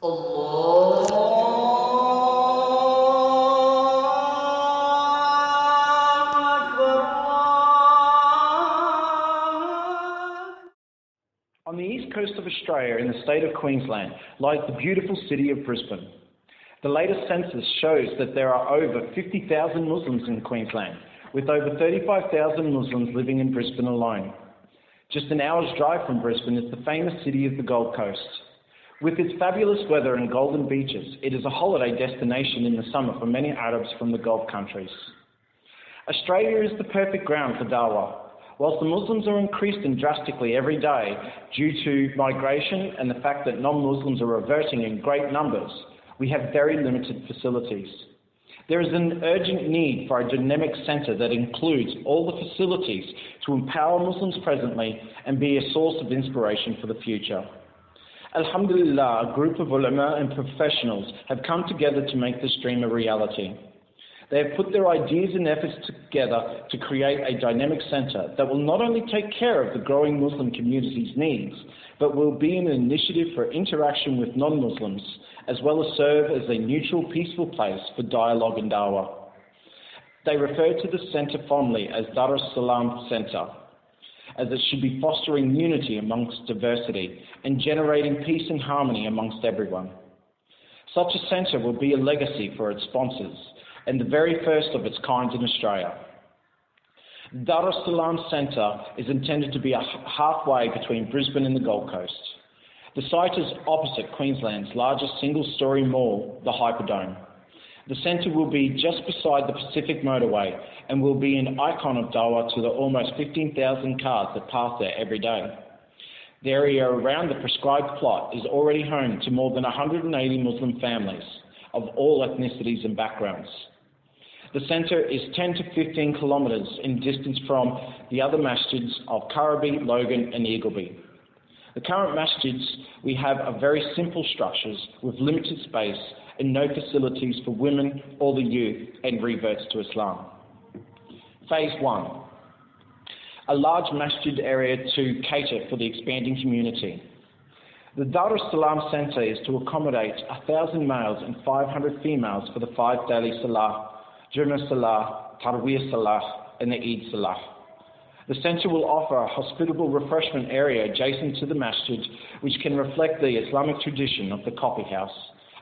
الله أكبر On the east coast of Australia in the state of Queensland lies the beautiful city of Brisbane. The latest census shows that there are over 50,000 Muslims in Queensland, with over 35,000 Muslims living in Brisbane alone. Just an hour's drive from Brisbane is the famous city of the Gold Coast. With its fabulous weather and golden beaches, it is a holiday destination in the summer for many Arabs from the Gulf countries. Australia is the perfect ground for dawah. Whilst the Muslims are increasing drastically every day due to migration and the fact that non-Muslims are reverting in great numbers, we have very limited facilities. There is an urgent need for a dynamic centre that includes all the facilities to empower Muslims presently and be a source of inspiration for the future. Alhamdulillah, a group of ulama and professionals have come together to make this dream a reality. They have put their ideas and efforts together to create a dynamic centre that will not only take care of the growing Muslim community's needs, but will be an initiative for interaction with non-Muslims, as well as serve as a neutral, peaceful place for dialogue and dawah. They refer to the centre fondly as Darus Salaam Centre, as it should be fostering unity amongst diversity and generating peace and harmony amongst everyone. Such a centre will be a legacy for its sponsors and the very first of its kind in Australia. Darus Salaam Centre is intended to be halfway between Brisbane and the Gold Coast. The site is opposite Queensland's largest single-storey mall, the Hyperdome. The centre will be just beside the Pacific Motorway and will be an icon of dawah to the almost 15,000 cars that pass there every day. The area around the prescribed plot is already home to more than 180 Muslim families of all ethnicities and backgrounds. The centre is 10 to 15 kilometres in distance from the other masjids of Currabee, Logan and Eagleby. The current masjids we have are very simple structures with limited space and no facilities for women or the youth and reverts to Islam. Phase 1. A large masjid area to cater for the expanding community. The Darus Salaam Centre is to accommodate 1,000 males and 500 females for the 5 daily salah, Jummah Salah, Tarweeh Salah and the Eid Salah. The centre will offer a hospitable refreshment area adjacent to the masjid, which can reflect the Islamic tradition of the coffee house,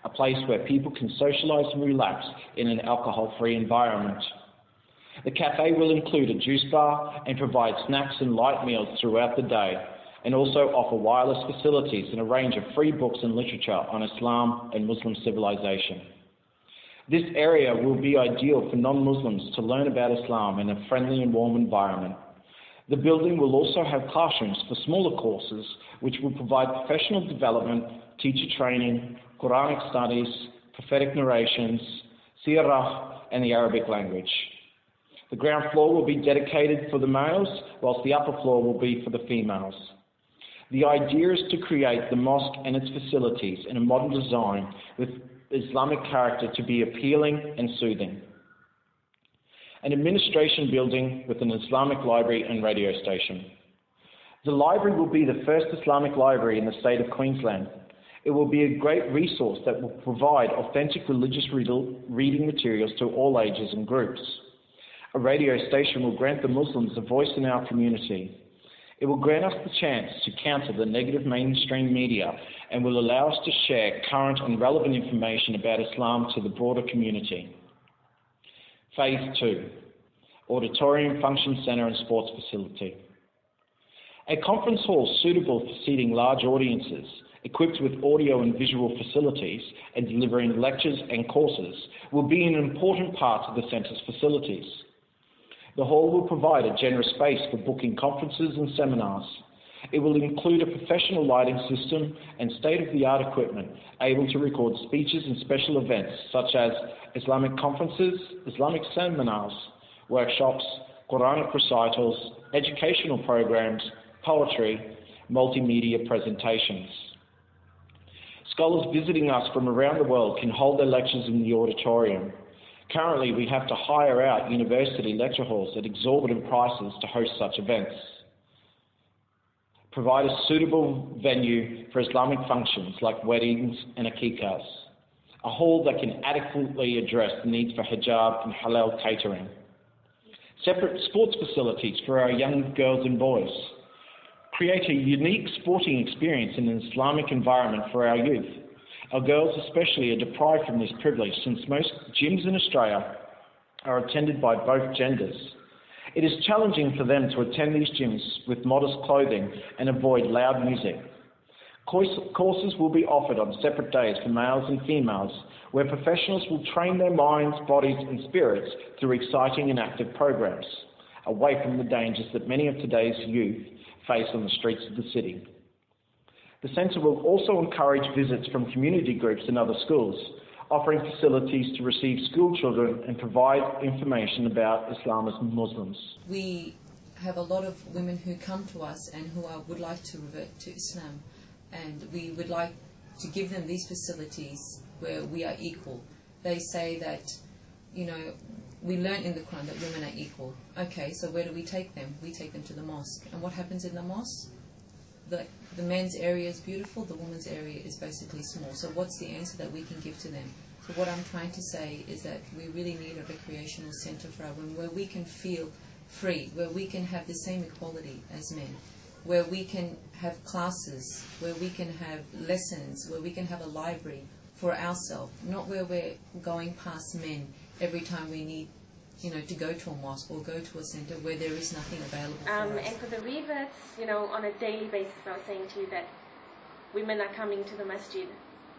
a place where people can socialise and relax in an alcohol-free environment. The cafe will include a juice bar and provide snacks and light meals throughout the day, and also offer wireless facilities and a range of free books and literature on Islam and Muslim civilization. This area will be ideal for non-Muslims to learn about Islam in a friendly and warm environment. The building will also have classrooms for smaller courses, which will provide professional development, teacher training, Quranic studies, prophetic narrations, seerah, and the Arabic language. The ground floor will be dedicated for the males, whilst the upper floor will be for the females. The idea is to create the mosque and its facilities in a modern design with Islamic character to be appealing and soothing. An administration building with an Islamic library and radio station. The library will be the first Islamic library in the state of Queensland. It will be a great resource that will provide authentic religious reading materials to all ages and groups. A radio station will grant the Muslims a voice in our community. It will grant us the chance to counter the negative mainstream media and will allow us to share current and relevant information about Islam to the broader community. Phase 2. Auditorium, function centre and sports facility. A conference hall suitable for seating large audiences, equipped with audio and visual facilities and delivering lectures and courses, will be an important part of the centre's facilities. The hall will provide a generous space for booking conferences and seminars. It will include a professional lighting system and state-of-the-art equipment able to record speeches and special events such as Islamic conferences, Islamic seminars, workshops, Quranic recitals, educational programs, poetry, multimedia presentations. Scholars visiting us from around the world can hold their lectures in the auditorium. Currently, we have to hire out university lecture halls at exorbitant prices to host such events. provide a suitable venue for Islamic functions like weddings and aqiqahs, a hall that can adequately address the needs for hijab and halal catering, separate sports facilities for our young girls and boys, create a unique sporting experience in an Islamic environment for our youth. Our girls especially are deprived from this privilege since most gyms in Australia are attended by both genders. It is challenging for them to attend these gyms with modest clothing and avoid loud music. Courses will be offered on separate days for males and females, where professionals will train their minds, bodies and spirits through exciting and active programs, away from the dangers that many of today's youth face on the streets of the city. The centre will also encourage visits from community groups and other schools, offering facilities to receive school children and provide information about Islam as Muslims. We have a lot of women who come to us and who would like to revert to Islam, and we would like to give them these facilities where we are equal. They say that, you know, we learn in the Quran that women are equal. Okay, so where do we take them? We take them to the mosque. And what happens in the mosque? The men's area is beautiful, the women's area is basically small. So what's the answer that we can give to them? So what I'm trying to say is that we really need a recreational centre for our women where we can feel free, where we can have the same equality as men, where we can have classes, where we can have lessons, where we can have a library for ourselves, not where we're going past men every time we need, you know, to go to a mosque or go to a centre where there is nothing available for us. And for the reverts, you know, on a daily basis, I was saying to you that women are coming to the masjid.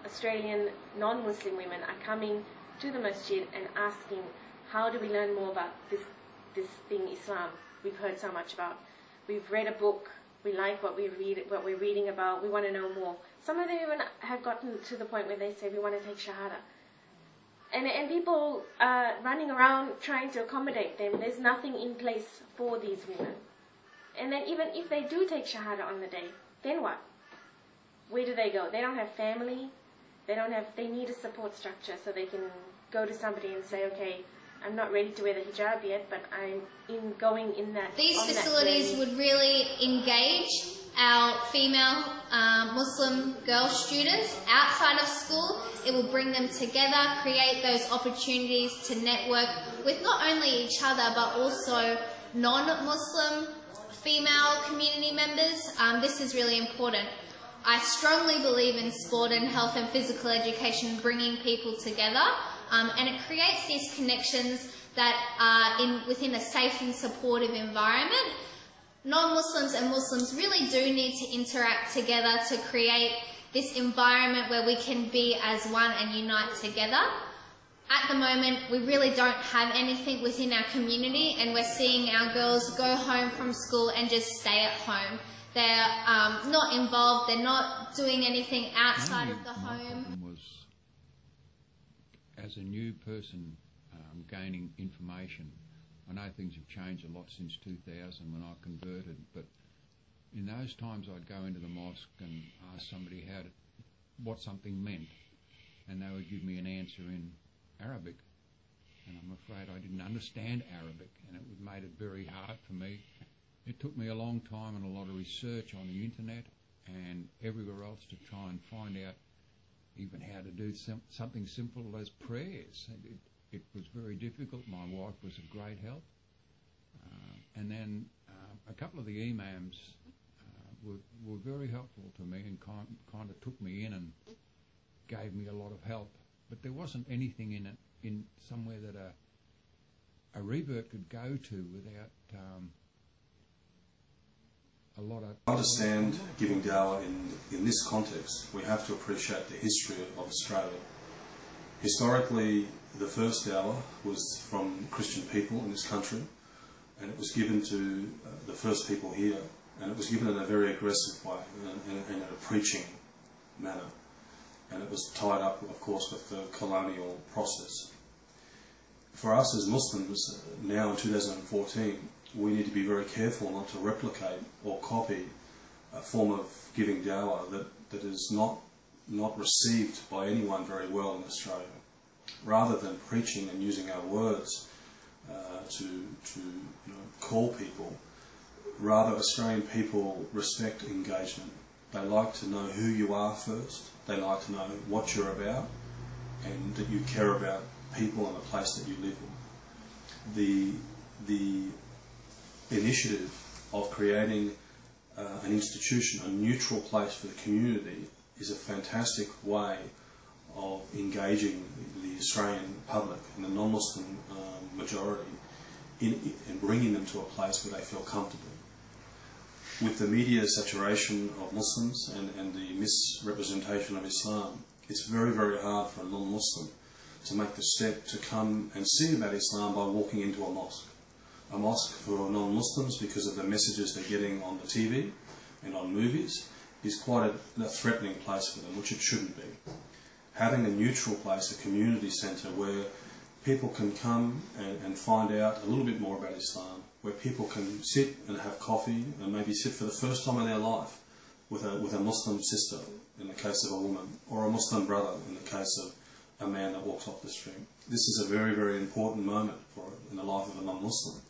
Australian non-Muslim women are coming to the masjid and asking, how do we learn more about this thing, Islam, we've heard so much about. We've read a book, we like what we're reading about, we want to know more. Some of them even have gotten to the point where they say, we want to take Shahada. And people are running around trying to accommodate them. There's nothing in place for these women. And then even if they do take Shahada on the day, then what? Where do they go? They don't have family. They need a support structure so they can go to somebody and say, okay, I'm not ready to wear the hijab yet, but I'm going in that. These facilities would really engage our female Muslim girl students outside of school. It will bring them together, create those opportunities to network with not only each other but also non-Muslim female community members. This is really important. I strongly believe in sport and health and physical education bringing people together, and it creates these connections that are within a safe and supportive environment. Non-Muslims and Muslims really do need to interact together to create this environment where we can be as one and unite together. At the moment, we really don't have anything within our community, and we're seeing our girls go home from school and just stay at home. They're not involved, they're not doing anything outside of the home. Was, as a new person gaining information, I know things have changed a lot since 2000 when I converted, but in those times I'd go into the mosque and ask somebody what something meant, and they would give me an answer in Arabic, and I'm afraid I didn't understand Arabic, and it made it very hard for me. It took me a long time and a lot of research on the internet and everywhere else to try and find out even how to do something simple as prayers. It was very difficult. My wife was of great help. And then a couple of the imams were very helpful to me and kind of took me in and gave me a lot of help. But there wasn't anything in somewhere that a revert could go to without a lot of... To understand giving dawah in this context, we have to appreciate the history of Australia. Historically, the first dawah was from Christian people in this country, and it was given to the first people here, and it was given in a very aggressive way, in a preaching manner, and it was tied up, of course, with the colonial process. For us as Muslims, now in 2014, we need to be very careful not to replicate or copy a form of giving dawah that is not received by anyone very well in Australia. Rather than preaching and using our words to call people, Rather, Australian people respect engagement. They like to know who you are first. They like to know what you're about, and that you care about people and the place that you live in. The initiative of creating an institution, a neutral place for the community, is a fantastic way of engaging the Australian public and the non-Muslim majority in bringing them to a place where they feel comfortable. With the media saturation of Muslims and the misrepresentation of Islam, it's very, very hard for a non-Muslim to make the step to come and see about Islam by walking into a mosque. A mosque for non-Muslims, because of the messages they're getting on the TV and on movies, is quite a threatening place for them, which it shouldn't be. Having a neutral place, a community centre where people can come and find out a little bit more about Islam, where people can sit and have coffee and maybe sit for the first time in their life with a Muslim sister in the case of a woman, or a Muslim brother in the case of a man that walks off the street. This is a very, very important moment in the life of a non-Muslim.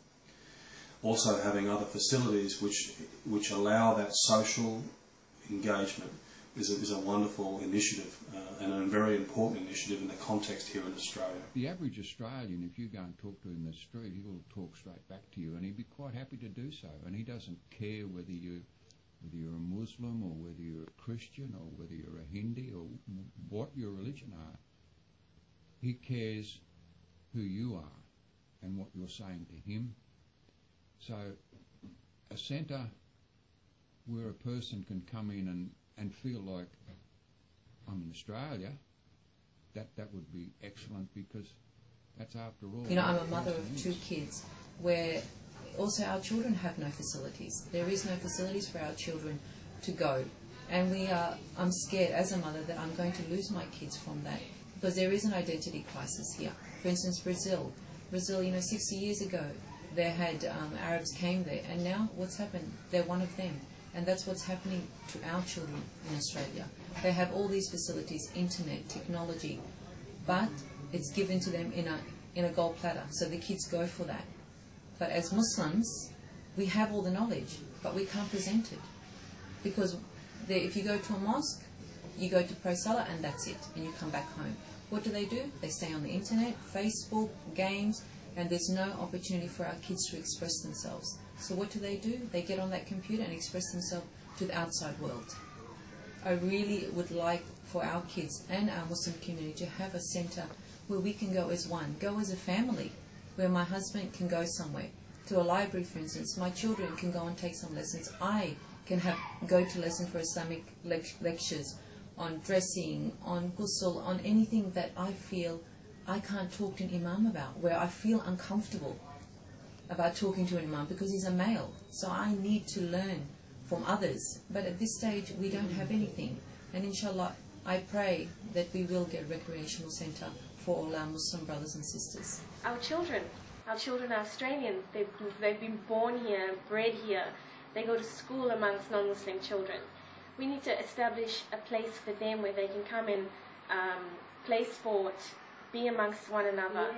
Also having other facilities which allow that social engagement is a wonderful initiative and a very important initiative in the context here in Australia. The average Australian, if you go and talk to him in the street, he will talk straight back to you, and he'd be quite happy to do so. And he doesn't care whether you're a Muslim or whether you're a Christian or whether you're a Hindu or what your religion are. He cares who you are and what you're saying to him. So a centre where a person can come in and feel like, I'm in Australia, that would be excellent, because that's after all. You know, I'm a mother of 2 kids where also our children have no facilities. There is no facilities for our children to go. And I'm scared as a mother that I'm going to lose my kids from that, because there is an identity crisis here. For instance, Brazil, 60 years ago, they had Arabs came there, and now what's happened? They're one of them. And that's what's happening to our children in Australia. They have all these facilities, internet, technology, but it's given to them in a gold platter. So the kids go for that. But as Muslims, we have all the knowledge, but we can't present it. Because if you go to a mosque, you go to pray salah and that's it, and you come back home. What do? They stay on the internet, Facebook, games, and there's no opportunity for our kids to express themselves. So what do? They get on that computer and express themselves to the outside world. I really would like for our kids and our Muslim community to have a centre where we can go as one, go as a family, where my husband can go somewhere, to a library for instance, my children can go and take some lessons, I can go to lessons for Islamic lectures on dressing, on ghusl, on anything that I feel I can't talk to an imam about, where I feel uncomfortable about talking to an imam because he's a male. So I need to learn from others. But at this stage, we don't have anything. And inshallah, I pray that we will get a recreational centre for all our Muslim brothers and sisters. Our children are Australian. They've been born here, bred here. They go to school amongst non-Muslim children. We need to establish a place for them where they can come and play sport, be amongst one another,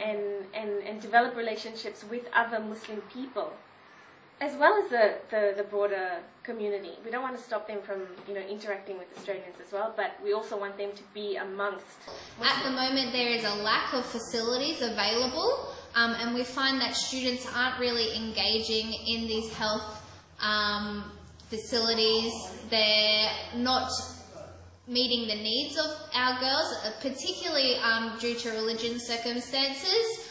and develop relationships with other Muslim people, as well as the broader community. We don't want to stop them from interacting with Australians as well, but we also want them to be amongst Muslims. At the moment there is a lack of facilities available, and we find that students aren't really engaging in these health facilities. They're not meeting the needs of our girls, particularly due to religion circumstances,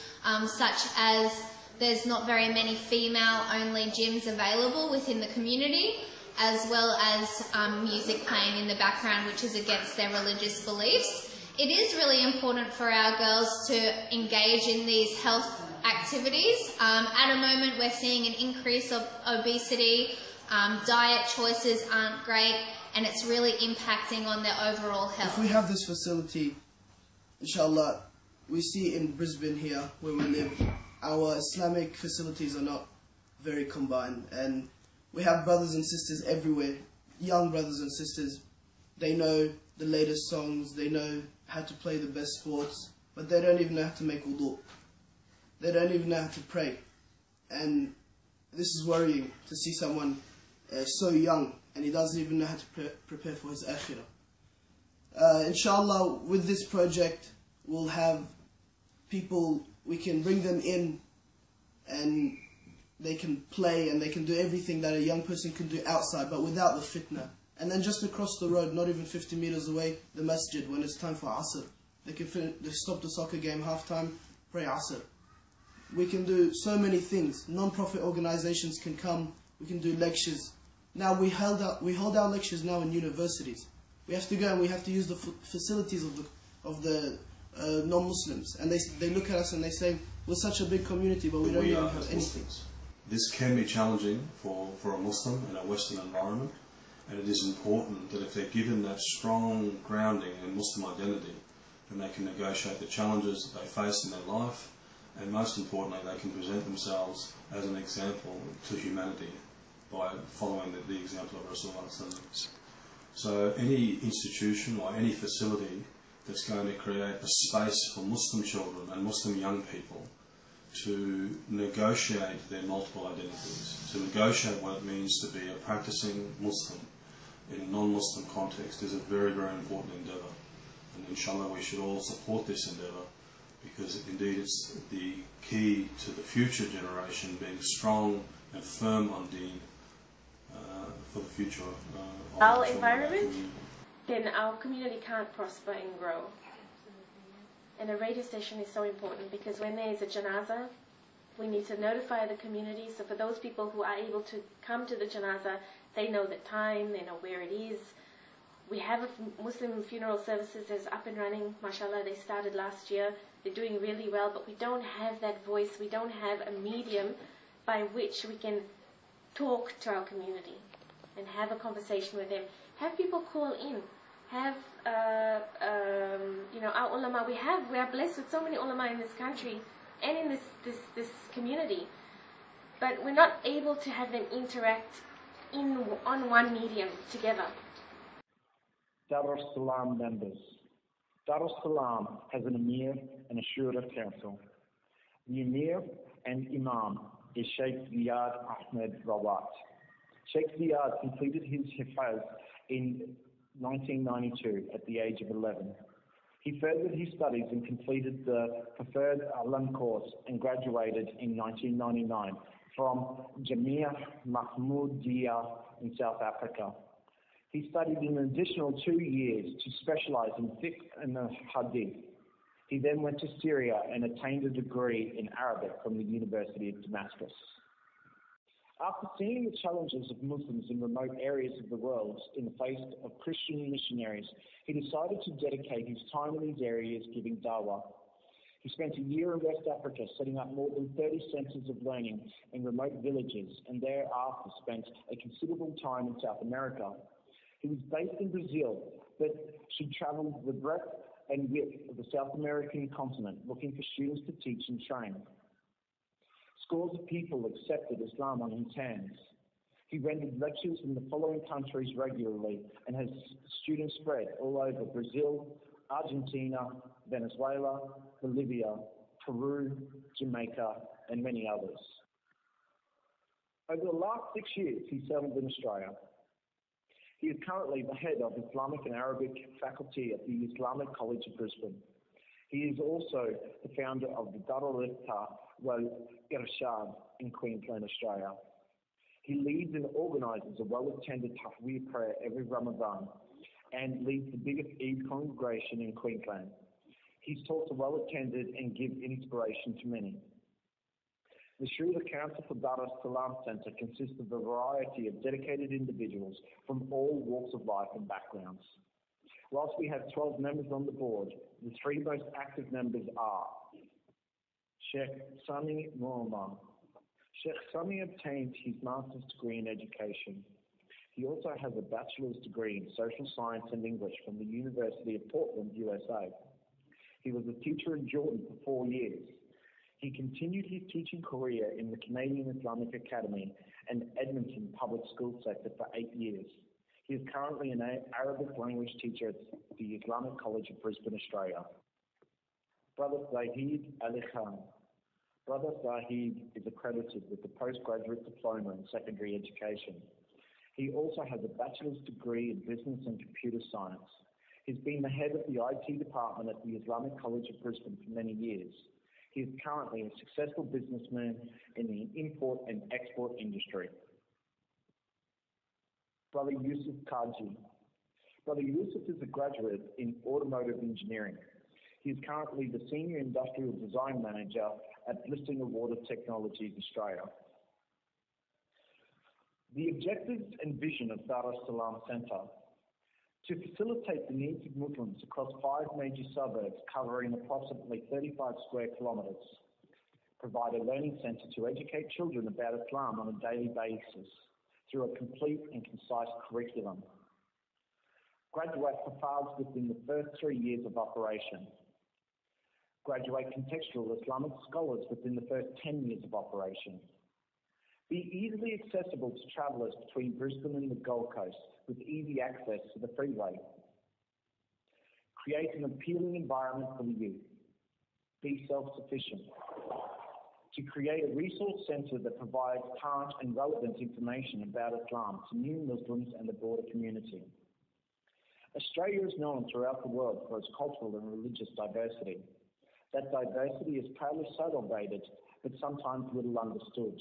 such as there's not very many female-only gyms available within the community, as well as music playing in the background, which is against their religious beliefs. It is really important for our girls to engage in these health activities. At a moment we're seeing an increase of obesity, diet choices aren't great, and it's really impacting on their overall health. If we have this facility, inshallah, we see in Brisbane here, where we live, our Islamic facilities are not very combined, and we have brothers and sisters everywhere, young brothers and sisters. They know the latest songs, they know how to play the best sports, but they don't even know how to make wudu. They don't even know how to pray. And this is worrying to see someone so young and he doesn't even know how to prepare for his akhirah. Inshallah, with this project, we'll have people, we can bring them in and they can play and they can do everything that a young person can do outside, but without the fitna. And then just across the road, not even 50 meters away, the masjid, when it's time for Asr. They can they stop the soccer game half-time, pray Asr. We can do so many things. Non-profit organizations can come, we can do lectures. Now we hold our lectures now in universities. We have to go and we have to use the facilities of the non-Muslims. And they look at us and they say, we're such a big community, but we don't even have anything. This can be challenging for a Muslim in a Western environment, and it is important that if they're given that strong grounding in Muslim identity, then they can negotiate the challenges that they face in their life, and most importantly, they can present themselves as an example to humanity by following the example of Rasulullah. So any institution or any facility that's going to create a space for Muslim children and Muslim young people to negotiate their multiple identities, to negotiate what it means to be a practicing Muslim in a non-Muslim context is a very, very important endeavour. And inshallah we should all support this endeavour, because indeed it's the key to the future generation being strong and firm on deen for the future of our environment, then our community can't prosper and grow. And a radio station is so important, because when there is a janazah, we need to notify the community. So for those people who are able to come to the janazah, they know the time, they know where it is. We have a Muslim funeral services that's up and running, mashallah, they started last year. They're doing really well, but we don't have that voice, we don't have a medium by which we can talk to our community and have a conversation with them. Have people call in. Have our ulama. We are blessed with so many ulama in this country and in this community, but we're not able to have them interact on one medium together. Darus Salaam members. Darus Salaam has an Emir and a Shura council. The Emir and Imam is Sheikh Ziyad Ahmed Rawat. Sheikh Ziyad completed his hifaz in 1992 at the age of 11. He furthered his studies and completed the Preferred Alam course and graduated in 1999 from Jamia Mahmoodiya in South Africa. He studied an additional 2 years to specialize in fiqh and hadith. He then went to Syria and attained a degree in Arabic from the University of Damascus. After seeing the challenges of Muslims in remote areas of the world in the face of Christian missionaries, he decided to dedicate his time in these areas giving dawah. He spent a year in West Africa setting up more than 30 centres of learning in remote villages, and thereafter spent a considerable time in South America. He was based in Brazil, but she travelled the breadth and width of the South American continent looking for students to teach and train. Scores of people accepted Islam on his hands. He rendered lectures in the following countries regularly and has students spread all over Brazil, Argentina, Venezuela, Bolivia, Peru, Jamaica, and many others. Over the last 6 years, he settled in Australia. He is currently the head of Islamic and Arabic faculty at the Islamic College of Brisbane. He is also the founder of the Darul wal Irshad in Queensland, Australia. He leads and organises a well-attended Tahweer prayer every Ramadan and leads the biggest Eid congregation in Queensland. His talks are well-attended and give inspiration to many. The Shura Council for Darus Salaam Centre consists of a variety of dedicated individuals from all walks of life and backgrounds. Whilst we have 12 members on the board, the 3 most active members are Sheikh Sami Muhammad. Sheikh Sami obtained his master's degree in education. He also has a bachelor's degree in social science and English from the University of Portland, USA. He was a teacher in Jordan for 4 years. He continued his teaching career in the Canadian Islamic Academy and Edmonton Public School sector for 8 years. He is currently an Arabic language teacher at the Islamic College of Brisbane, Australia. Brother Zahid Ali Khan. Brother Zahid is accredited with a postgraduate diploma in secondary education. He also has a bachelor's degree in business and computer science. He's been the head of the IT department at the Islamic College of Brisbane for many years. He is currently a successful businessman in the import and export industry. Brother Yusuf Kaji. Brother Yusuf is a graduate in automotive engineering. He is currently the Senior Industrial Design Manager at Blister Water Technologies Australia. The objectives and vision of Darus Salaam Centre: to facilitate the needs of Muslims across 5 major suburbs covering approximately 35 square kilometres, provide a learning centre to educate children about Islam on a daily basis through a complete and concise curriculum, graduate hafiz within the first 3 years of operation, graduate contextual Islamic scholars within the first 10 years of operation, be easily accessible to travellers between Brisbane and the Gold Coast with easy access to the freeway, create an appealing environment for the youth, be self-sufficient, to create a resource centre that provides current and relevant information about Islam to new Muslims and the broader community. Australia is known throughout the world for its cultural and religious diversity. That diversity is proudly celebrated, but sometimes little understood.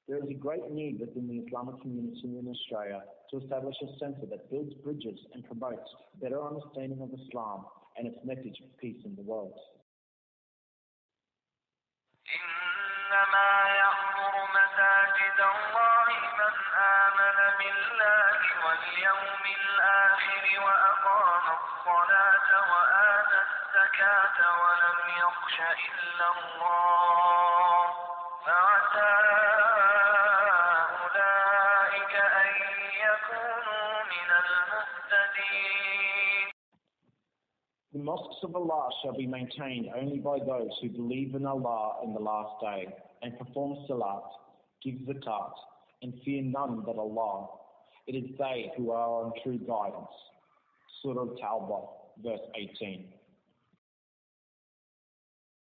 There is a great need within the Islamic community in Australia to establish a centre that builds bridges and promotes better understanding of Islam and its message of peace in the world. إنما يعمر مساجد الله من آمن بالله واليوم الآخر وأقام الصلاة وآتى الزكاة ولم يخش إلا الله فعسى أولئك أن يكونوا من المهتدين. The mosques of Allah shall be maintained only by those who believe in Allah in the last day and perform salat, give zakat, and fear none but Allah. It is they who are on true guidance. Surah Tawbah, verse 18.